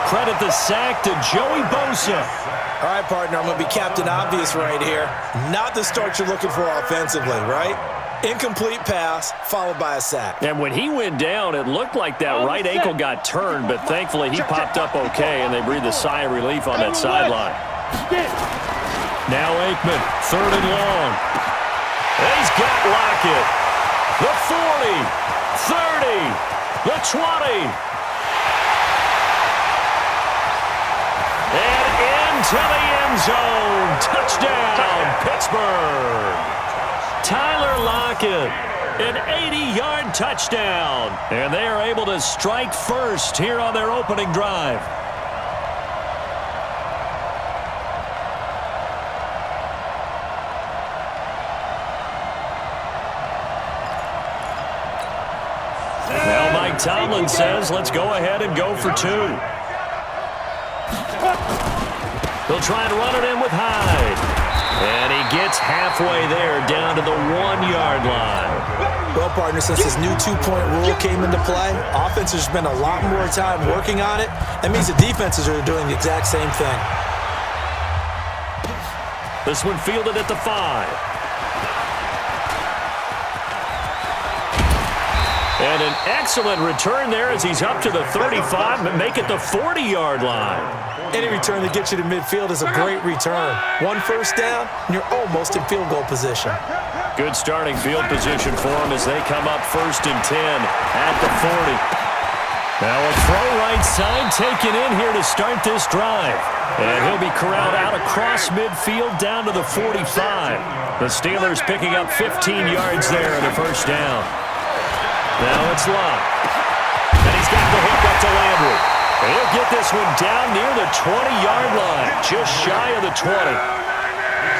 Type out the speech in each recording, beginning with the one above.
credit the sack to Joey Bosa. All right, partner, I'm going to be Captain Obvious right here. Not the start you're looking for offensively, right? Incomplete pass, followed by a sack. And when he went down, it looked like that right ankle got turned, but thankfully he popped up okay, and they breathed a sigh of relief on that sideline. Now Aikman, 3rd and long. He's got Lockett. The 40, 30, the 20. And into the end zone. Touchdown, Pittsburgh. Tyler Lockett, an 80-yard touchdown. And they are able to strike first here on their opening drive. Now Mike Tomlin says, let's go ahead and go for 2. He'll try and run it in with Hyde. And he gets halfway there, down to the 1-yard line. Well, partner, since this new 2-point rule came into play, offenses spend a lot more time working on it. That means the defenses are doing the exact same thing. This one fielded at the 5. And an excellent return there as he's up to the 35, but make it the 40-yard line. Any return that gets you to midfield is a great return. 1 first down, and you're almost in field goal position. Good starting field position for them as they come up 1st and 10 at the 40. Now a throw right side taken in here to start this drive. And he'll be corralled out across midfield down to the 45. The Steelers picking up 15 yards there in the first down. Now it's Locke. And he's got the hook up to Landry. And he'll get this one down near the 20-yard line, just shy of the 20.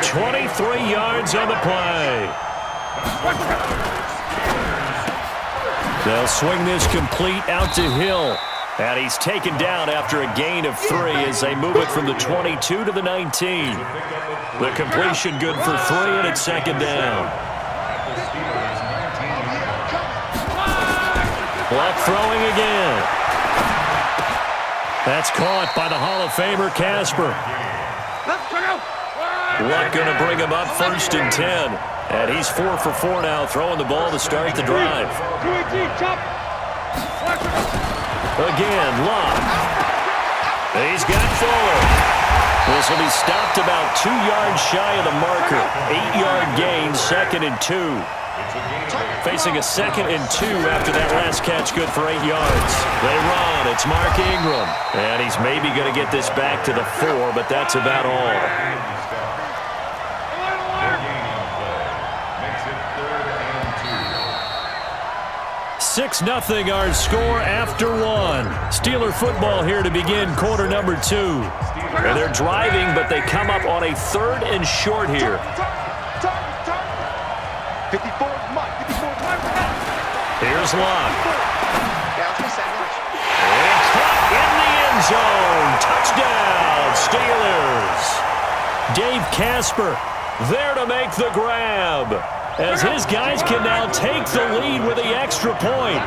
23 yards on the play. They'll swing this complete out to Hill. And he's taken down after a gain of 3 as they move it from the 22 to the 19. The completion good for 3, and it's 2nd down. Luck throwing again. That's caught by the Hall of Famer Casper. Luck going to bring him up 1st and 10. And he's 4 for 4 now, throwing the ball to start the drive. Again, Luck. He's got Fuller. This will be stopped about 2 yards shy of the marker. 8-yard gain, 2nd and 2. Facing a 2nd and 2 after that last catch, good for 8 yards. They run. It's Mark Ingram. And he's maybe going to get this back to the 4, but that's about all. 6-0 our score after 1. Steeler football here to begin quarter number 2. And they're driving, but they come up on a 3rd and short here. 54. Here's Locke. And caught in the end zone. Touchdown, Steelers. Dave Casper there to make the grab, as his guys can now take the lead with the extra point.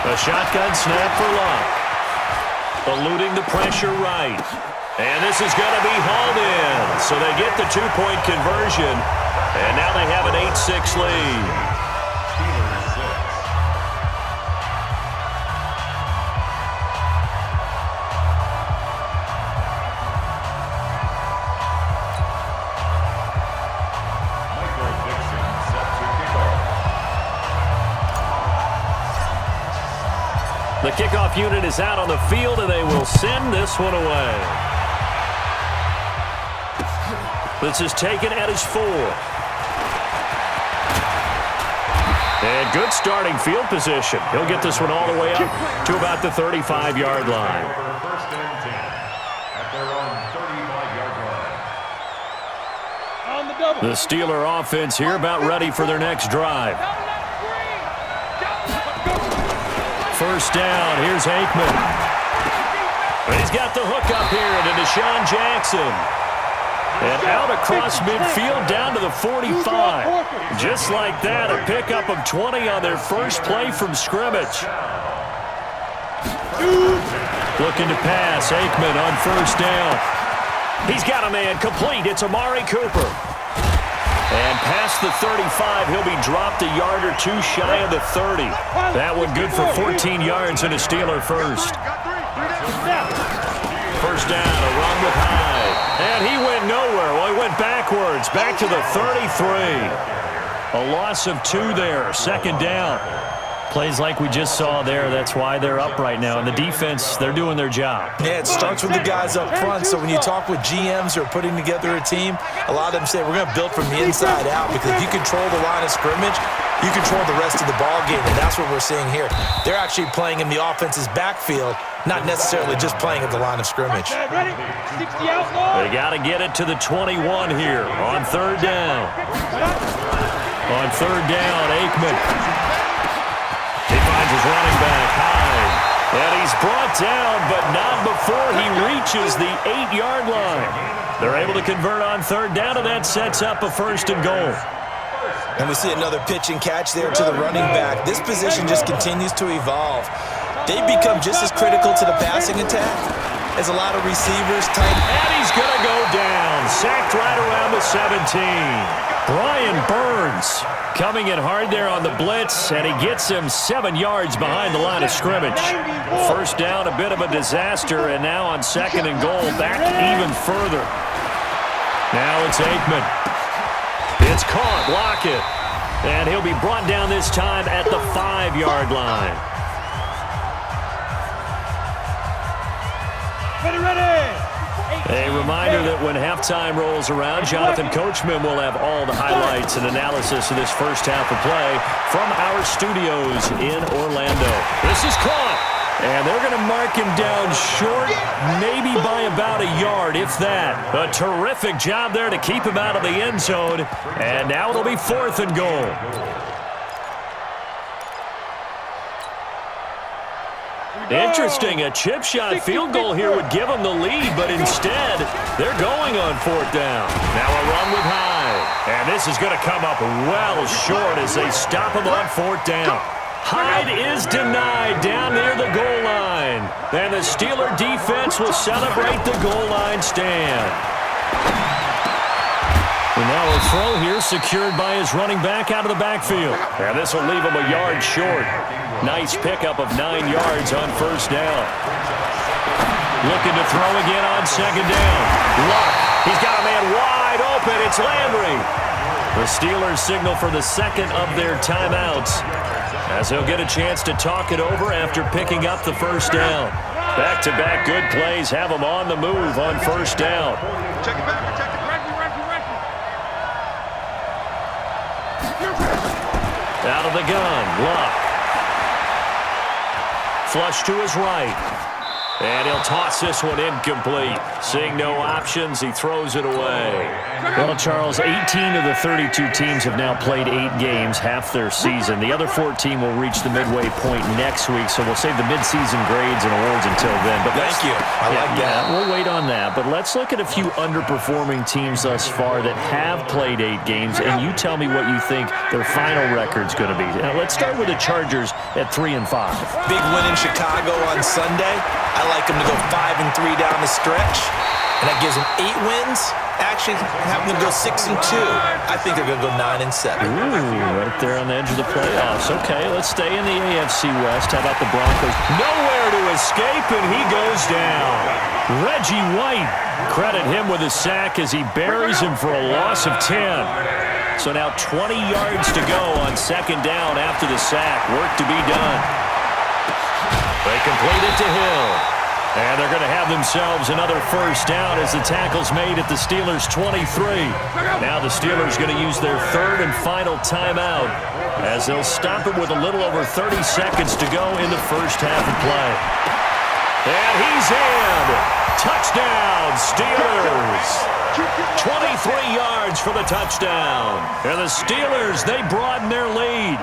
A shotgun snap for Locke. Eluding the pressure right. And this is going to be hauled in. So they get the 2-point conversion. And now they have an 8-6 lead. The kickoff unit is out on the field, and they will send this one away. This is taken at his 4. And good starting field position. He'll get this one all the way up to about the 35-yard line. First and 10 at their own 35-yard line. The Steeler offense here about ready for their next drive. First down, here's Aikman. He's got the hook up here to Deshaun Jackson. And out across midfield down to the 45. Just like that, a pickup of 20 on their first play from scrimmage. Looking to pass, Aikman on first down. He's got a man complete. It's Amari Cooper. And past the 35, he'll be dropped a yard or two shy of the 30. That one good for 14 yards and a Steeler first. First down, a run with Hyde. And he went nowhere. Well, he went backwards, back to the 33. A loss of 2 there, second down. Plays like we just saw there, that's why they're up right now. And the defense, they're doing their job. Yeah, it starts with the guys up front. So when you talk with GMs who are putting together a team, a lot of them say we're going to build from the inside out, because if you control the line of scrimmage, you control the rest of the ball game, and that's what we're seeing here. They're actually playing in the offense's backfield, not necessarily just playing at the line of scrimmage. They got to get it to the 21 here on third down. On third down, Aikman. He finds his running back, Hyde. And he's brought down, but not before he reaches the 8-yard line. They're able to convert on third down, and that sets up a first and goal. And we see another pitch and catch there to the running back. This position just continues to evolve. They've become just as critical to the passing attack as a lot of receivers. And he's going to go down. Sacked right around the 17. Brian Burns coming in hard there on the blitz, and he gets him 7 yards behind the line of scrimmage. First down, a bit of a disaster, and now on second and goal, back even further. Now it's Aikman. It's caught, Lockett. And he'll be brought down this time at the 5-yard line. A reminder that when halftime rolls around, Jonathan Coachman will have all the highlights and analysis of this first half of play from our studios in Orlando. This is caught, and they're going to mark him down short, maybe by about a yard, if that. A terrific job there to keep him out of the end zone, and now it'll be fourth and goal. Interesting, a chip shot field goal here would give them the lead, but instead, they're going on fourth down. Now a run with Hyde, and this is going to come up well short as they stop him on fourth down. Hyde is denied down near the goal line, and the Steeler defense will celebrate the goal line stand. And now a throw here secured by his running back out of the backfield. And this will leave him a yard short. Nice pickup of 9 yards on first down. Looking to throw again on second down. Luck. He's got a man wide open. It's Landry. The Steelers signal for the second of their timeouts, as they'll get a chance to talk it over after picking up the first down. Back-to-back good plays have them on the move on first down. Check it back. Check it. Out of the gun, Luck. Flush to his right. And he'll toss this one incomplete. Seeing no options, he throws it away. Well, Charles, 18 of the 32 teams have now played 8 games, half their season. The other 14 will reach the midway point next week, so we'll save the midseason grades and awards until then. But Thank you. I like that. We'll wait on that. But let's look at a few underperforming teams thus far that have played 8 games, and you tell me what you think their final record's going to be. Now, let's start with the Chargers at 3-5. Big win in Chicago on Sunday. I like them to go 5-3 down the stretch, and that gives them 8 wins. Actually, having them go 6-2. I think they're going to go 9-7. Ooh, right there on the edge of the playoffs. Okay, let's stay in the AFC West. How about the Broncos? Nowhere to escape, and he goes down. Reggie White, credit him with a sack as he buries him for a loss of 10. So now 20 yards to go on second down after the sack. Work to be done. They complete it to Hill. And they're going to have themselves another first down as the tackle's made at the Steelers' 23. Now the Steelers going to use their third and final timeout as they'll stop it with a little over 30 seconds to go in the first half of play. And he's in. Touchdown, Steelers. 23 yards for the touchdown. And the Steelers, they broaden their lead.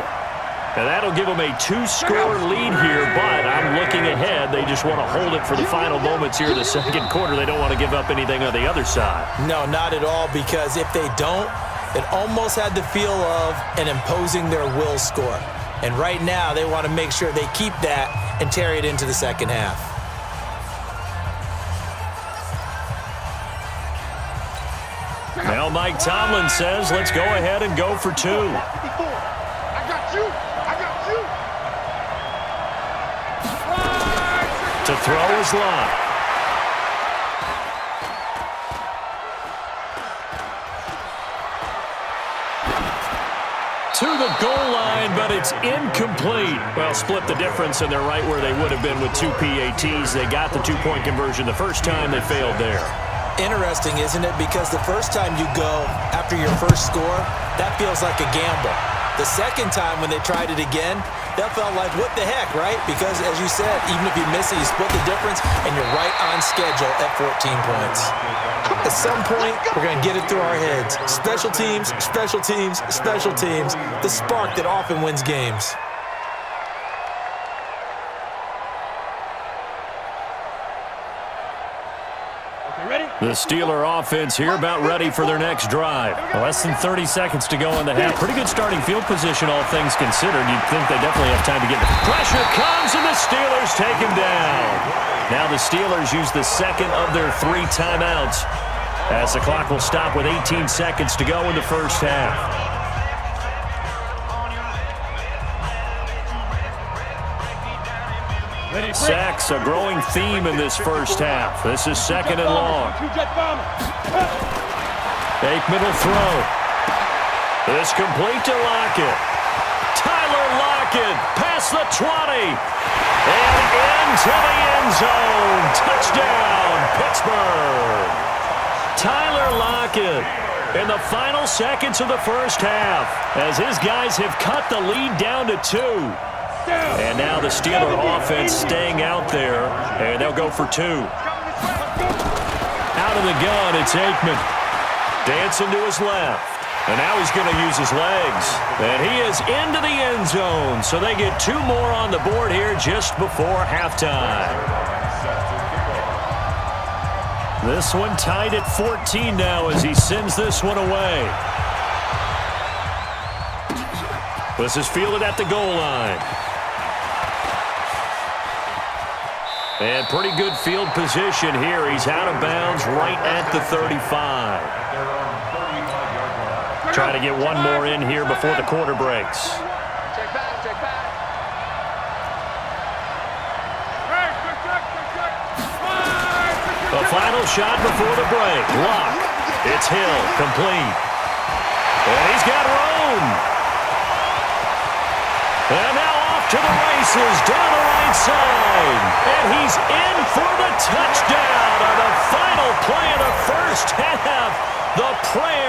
And that'll give them a 2-score lead here, but I'm looking ahead. They just want to hold it for the final moments here in the second quarter. They don't want to give up anything on the other side. No, not at all, because if they don't, it almost had the feel of an imposing their will score. And right now, they want to make sure they keep that and carry it into the second half. Now Mike Tomlin says, let's go ahead and go for 2. I got you. To throw is Locke. To the goal line, but it's incomplete. Well, split the difference, and they're right where they would have been with 2 PATs. They got the 2-point conversion the first time. They failed there. Interesting, isn't it? Because the first time you go after your first score, that feels like a gamble. The second time when they tried it again, that felt like, what the heck, right? Because, as you said, even if you miss it, you split the difference, and you're right on schedule at 14 points. At some point, we're going to get it through our heads. Special teams, special teams, special teams. The spark that often wins games. The Steeler offense here about ready for their next drive. Less than 30 seconds to go in the half. Pretty good starting field position, all things considered. You'd think they definitely have time to get the pressure comes, and the Steelers take him down. Now the Steelers use the second of their 3 timeouts as the clock will stop with 18 seconds to go in the first half. Sacks, a growing theme in this first half. This is second and long. Aikman will throw. This complete to Lockett. Tyler Lockett past the 20. And into the end zone. Touchdown, Pittsburgh. Tyler Lockett in the final seconds of the first half as his guys have cut the lead down to 2. And now the Steeler offense staying out there, and they'll go for 2. Out of the gun, it's Aikman. Dancing to his left. And now he's going to use his legs. And he is into the end zone. So they get 2 more on the board here just before halftime. This one tied at 14 now as he sends this one away. This is fielded at the goal line. And pretty good field position here. He's out of bounds right at the 35. Trying to get one more in here before the quarter breaks. Check back. The final shot before the break. Lock. It's Hill. Complete. And he's got room. And now off to the races down the right side. And he's in for the touchdown on the final play of the first half. The prayer